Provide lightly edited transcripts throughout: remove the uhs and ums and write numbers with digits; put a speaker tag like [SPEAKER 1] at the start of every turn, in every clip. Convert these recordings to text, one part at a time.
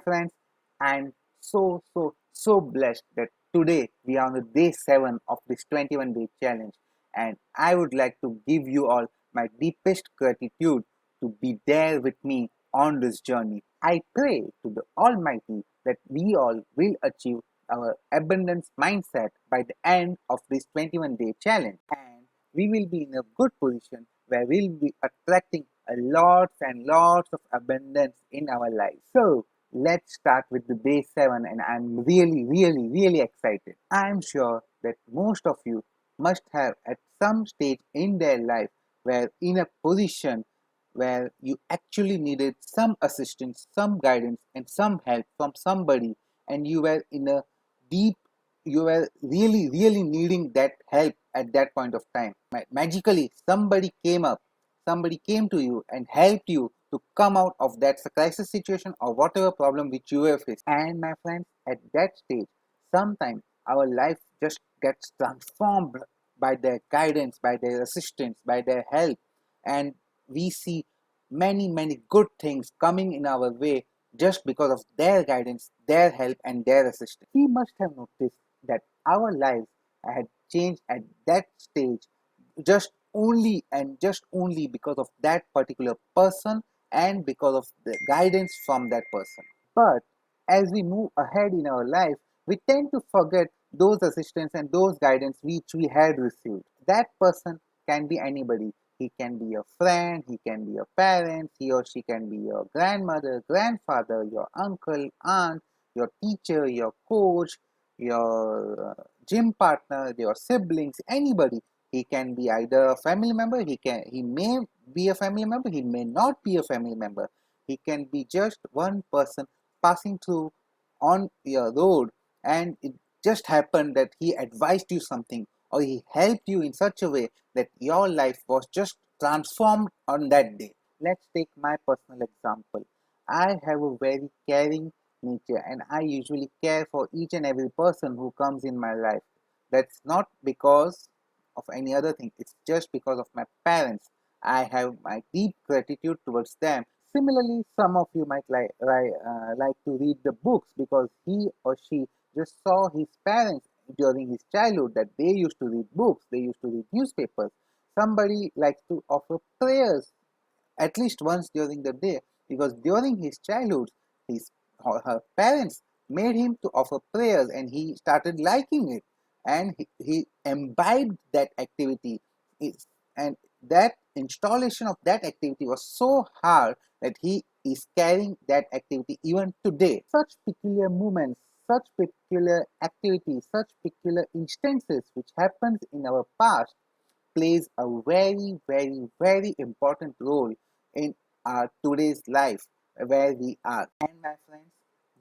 [SPEAKER 1] friends, I'm so blessed that today we are on the day 7 of this 21-day challenge, and I would like to give you all my deepest gratitude to be there with me on this journey. I pray to the Almighty that we all will achieve our abundance mindset by the end of this 21-day challenge, and we will be in a good position where we'll be attracting a lots and lots of abundance in our life. So let's start with the day 7, and I'm really excited. I'm sure that most of you must have at some stage in their life were in a position where you actually needed some assistance, some guidance, and some help from somebody, and you were in a deep, you were really needing that help at that point of time. Magically, somebody came to you and helped you to come out of that crisis situation or whatever problem which you were facing. And my friends, at that stage, sometimes our life just gets transformed by their guidance, by their assistance, by their help, and we see many good things coming in our way just because of their guidance, their help, and their assistance. We must have noticed that our lives had changed at that stage just only because of that particular person and because of the guidance from that person. But as we move ahead in our life, we tend to forget those assistance and those guidance which we had received. That person can be anybody. He can be your friend, he can be your parents, he or she can be your grandmother, grandfather, your uncle, aunt, your teacher, your coach, your gym partner, your siblings, anybody. He can be either a family member, he may be a family member, he may not be a family member. He can be just one person passing through on your road, and it just happened that he advised you something or he helped you in such a way that your life was just transformed on that day. Let's take my personal example. I have a very caring nature, and I usually care for each and every person who comes in my life. That's not because of any other thing, it's just because of my parents. I have my deep gratitude towards them. Similarly, some of you might like to read the books because he or she just saw his parents during his childhood that they used to read books, they used to read newspapers. Somebody likes to offer prayers at least once during the day because during his childhood, his or her parents made him to offer prayers and he started liking it, and he imbibed that activity. And that installation of that activity was so hard that he is carrying that activity even today. Such peculiar moments, such peculiar activities, such peculiar instances which happens in our past plays a very important role in our today's life where we are. And my friends,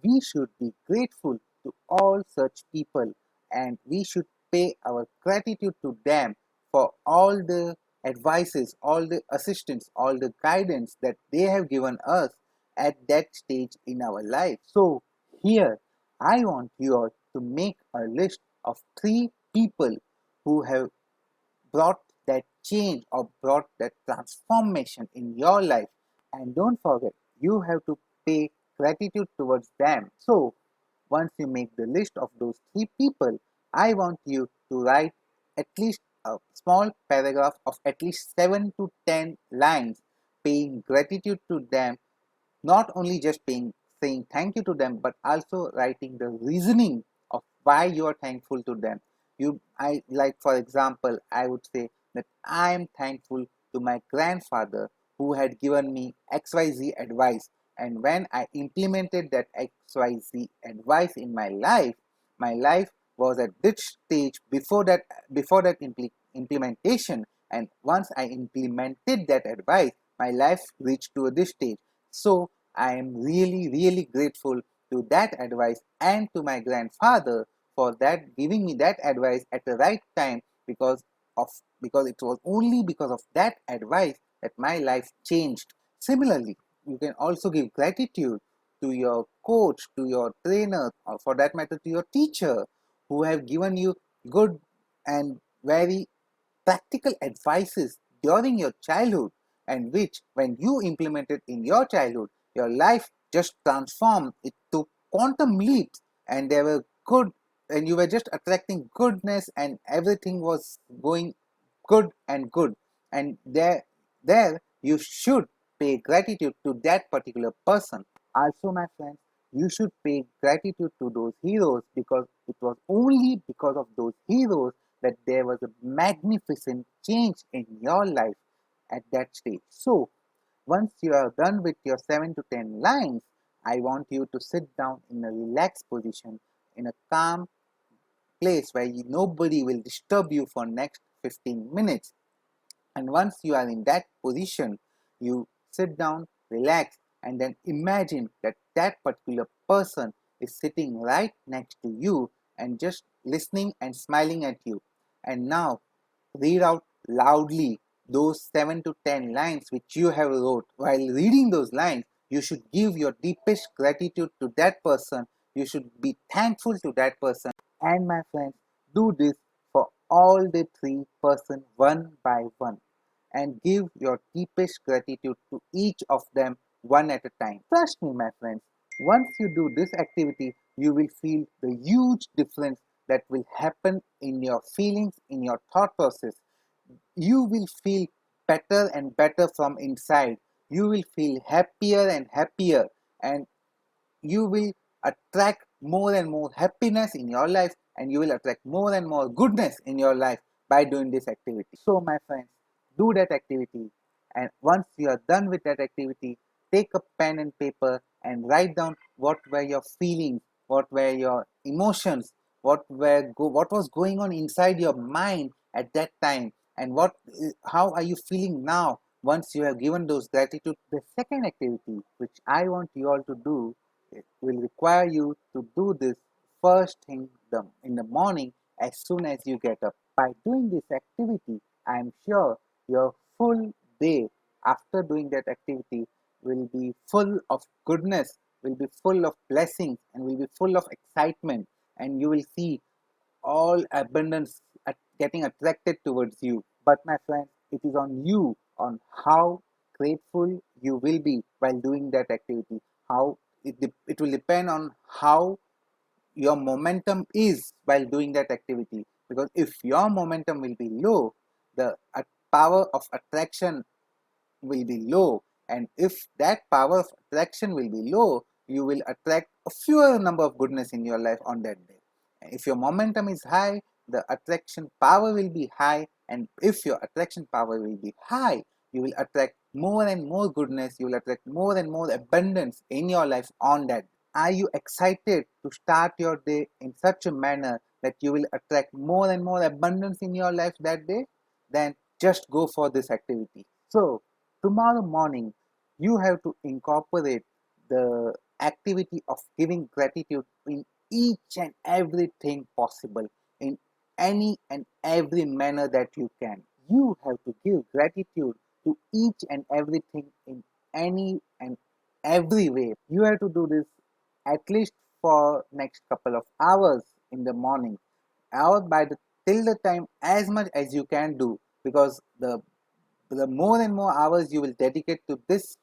[SPEAKER 1] we should be grateful to all such people, and we should pay our gratitude to them for all the advices, all the assistance, all the guidance that they have given us at that stage in our life. So here I want you all to make a list of 3 people who have brought that change or brought that transformation in your life. And don't forget, you have to pay gratitude towards them. So once you make the list of those 3 people, I want you to write at least a small paragraph of at least 7 to 10 lines paying gratitude to them, not only just saying thank you to them, but also writing the reasoning of why you are thankful to them. I like, for example, I would say that I am thankful to my grandfather who had given me XYZ advice, and when I implemented that XYZ advice in my life was at this stage before that implementation, and once I implemented that advice, my life reached to this stage. So I am really grateful to that advice and to my grandfather for that giving me that advice at the right time, because of because it was only because of that advice that my life changed. Similarly, you can also give gratitude to your coach, to your trainer, or for that matter to your teacher, who have given you good and very practical advices during your childhood, and which when you implemented in your childhood, your life just transformed it to quantum leaps, and they were good, and you were just attracting goodness, and everything was going good and good. And there you should pay gratitude to that particular person. Also, my friends, you should pay gratitude to those heroes, because it was only because of those heroes that there was a magnificent change in your life at that stage. So once you are done with your 7 to 10 lines, I want you to sit down in a relaxed position, in a calm place where nobody will disturb you for next 15 minutes. And once you are in that position, you sit down, relax, and then imagine that that particular person is sitting right next to you and just listening and smiling at you. And now read out loudly those 7 to 10 lines which you have wrote. While reading those lines, you should give your deepest gratitude to that person. You should be thankful to that person. And my friends, do this for all the three persons one by one, and give your deepest gratitude to each of them one at a time. Trust me, my friends, once you do this activity, you will feel the huge difference that will happen in your feelings, in your thought process. You will feel better and better from inside. You will feel happier and happier, and you will attract more and more happiness in your life, and you will attract more and more goodness in your life by doing this activity. So my friends, do that activity, and once you are done with that activity, take a pen and paper and write down what were your feelings, what were your emotions, what was going on inside your mind at that time, and how are you feeling now once you have given those gratitude. The second activity which I want you all to do, it will require you to do this first thing in the morning as soon as you get up. By doing this activity, I am sure your full day after doing that activity will be full of goodness, will be full of blessings, and will be full of excitement, and you will see all abundance getting attracted towards you. But my friend, it is on you on how grateful you will be while doing that activity. How it will depend on how your momentum is while doing that activity. Because if your momentum will be low, the power of attraction will be low, and if that power of attraction will be low, you will attract a fewer number of goodness in your life on that day. If your momentum is high, the attraction power will be high, and if your attraction power will be high, you will attract more and more goodness, you will attract more and more abundance in your life on that. Are you excited to start your day in such a manner that you will attract more and more abundance in your life that day? Then just go for this activity. So tomorrow morning, you have to incorporate the activity of giving gratitude in each and everything possible, in any and every manner that you can. You have to give gratitude to each and everything in any and every way. You have to do this at least for next couple of hours in the morning, or by the till the time as much as you can do, because the more and more hours you will dedicate to this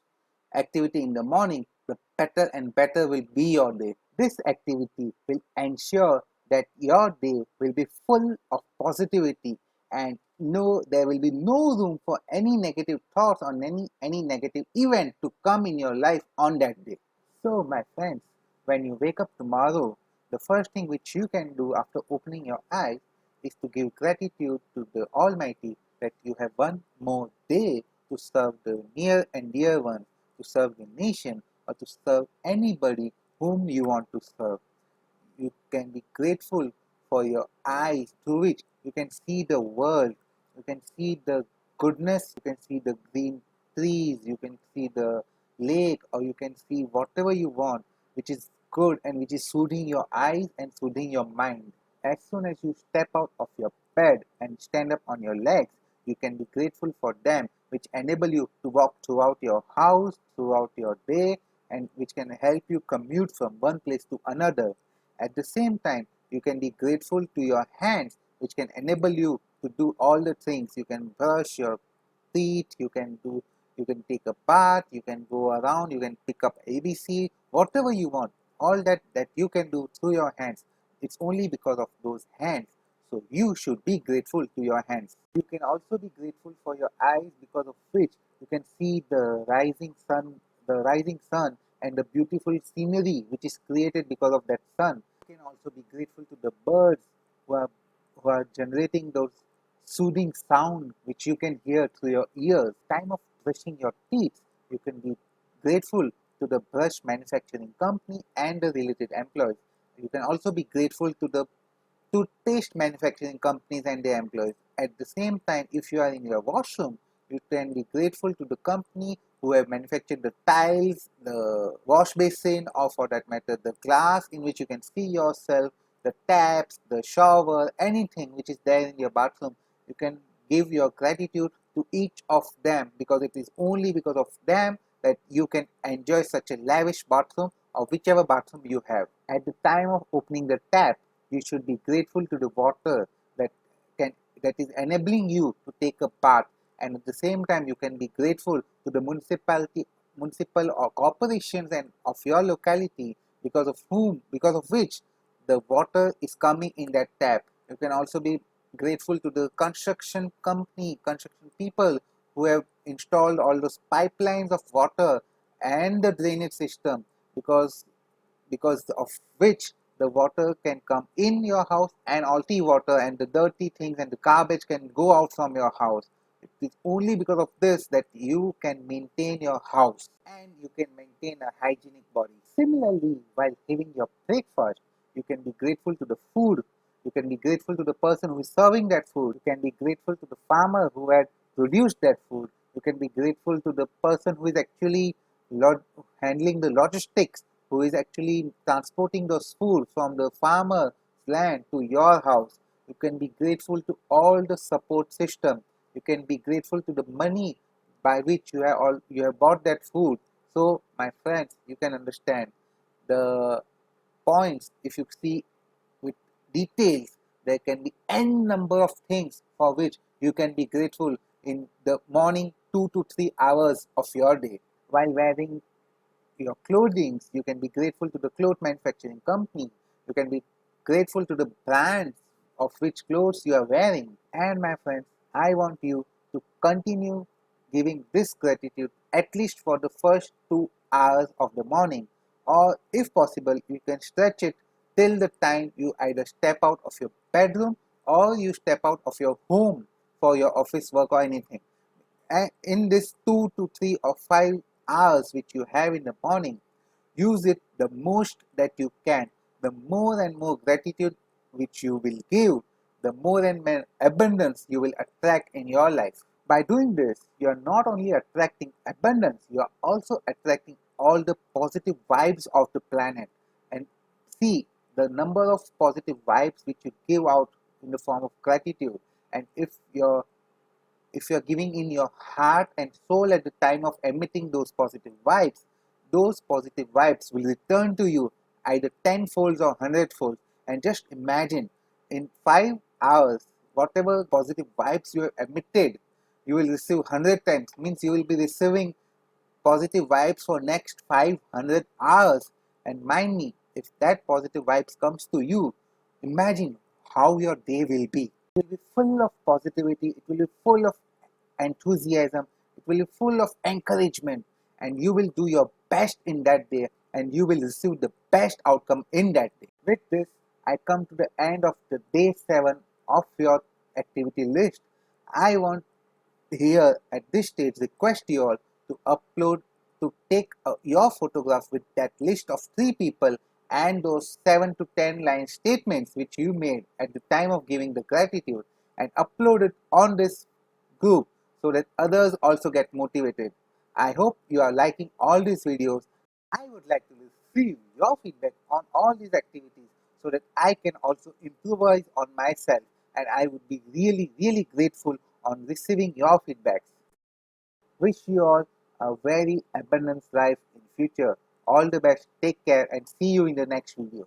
[SPEAKER 1] activity in the morning, the better and better will be your day. This activity will ensure that your day will be full of positivity, and there will be no room for any negative thoughts or any negative event to come in your life on that day. So my friends, when you wake up tomorrow, the first thing which you can do after opening your eyes is to give gratitude to the Almighty that you have one more day to serve the near and dear ones, to serve the nation, or to serve anybody whom you want to serve. You can be grateful for your eyes through which you can see the world, you can see the goodness, you can see the green trees, you can see the lake, or you can see whatever you want, which is good and which is soothing your eyes and soothing your mind. As soon as you step out of your bed and stand up on your legs, you can be grateful for them, which enable you to walk throughout your house, throughout your day, and which can help you commute from one place to another. At the same time, you can be grateful to your hands, which can enable you to do all the things. You can brush your teeth, you can do You can take a bath, you can go around, you can pick up ABC, whatever you want. All that you can do through your hands. It's only because of those hands. So you should be grateful to your hands. You can also be grateful for your eyes, because of which you can see the rising sun and the beautiful scenery which is created because of that sun. You can also be grateful to the birds who are generating those soothing sound which you can hear through your ears. Time of brushing your teeth, you can be grateful to the brush manufacturing company and the related employees. You can also be grateful to the toothpaste manufacturing companies and their employees. At the same time, if you are in your washroom, you can be grateful to the company who have manufactured the tiles, the wash basin, or for that matter, the glass in which you can see yourself, the taps, the shower, anything which is there in your bathroom. You can give your gratitude to each of them, because it is only because of them that you can enjoy such a lavish bathroom or whichever bathroom you have. At the time of opening the tap, you should be grateful to the water that can that is enabling you to take a bath, and at the same time you can be grateful to the municipal or corporations and of your locality, because of which the water is coming in that tap. You can also be grateful to the construction people who have installed all those pipelines of water and the drainage system, because of which the water can come in your house, and all the water and the dirty things and the garbage can go out from your house. It is only because of this that you can maintain your house and you can maintain a hygienic body. Similarly, while having your breakfast, you can be grateful to the food. You can be grateful to the person who is serving that food. You can be grateful to the farmer who had produced that food. You can be grateful to the person who is actually handling the logistics, who is actually transporting those food from the farmer's land to your house. You can be grateful to all the support system. You can be grateful to the money by which you have bought that food. So my friends, you can understand the points. If you see with details, there can be n number of things for which you can be grateful in the morning 2 to 3 hours of your day. While wearing your clothing, you can be grateful to the cloth manufacturing company. You can be grateful to the brands of which clothes you are wearing. And my friends, I want you to continue giving this gratitude at least for the first 2 hours of the morning, or if possible you can stretch it till the time you either step out of your bedroom or you step out of your home for your office work or anything. And in this 2 to 3 or 5 hours which you have in the morning, use it the most that you can. The more and more gratitude which you will give, the more and more abundance you will attract in your life. By doing this, you are not only attracting abundance, you are also attracting all the positive vibes of the planet. And see the number of positive vibes which you give out in the form of gratitude. And if you're giving in your heart and soul at the time of emitting those positive vibes will return to you either tenfold or hundredfold. And just imagine, in 5 hours, whatever positive vibes you have emitted, you will receive 100 times. Means you will be receiving positive vibes for next 500 hours. And mind me, if that positive vibes comes to you, imagine how your day will be. It will be full of positivity, it will be full of enthusiasm, it will be full of encouragement, and you will do your best in that day and you will receive the best outcome in that day. With this, I come to the end of the day 7 of your activity list. I want here at this stage request you all to take your photograph with that list of 3 people and those 7 to 10 line statements which you made at the time of giving the gratitude, and upload it on this group so that others also get motivated. I hope you are liking all these videos. I would like to receive your feedback on all these activities so that I can also improvise on myself, and I would be really grateful on receiving your feedbacks. Wish you all a very abundant life in future. All the best, take care, and see you in the next video.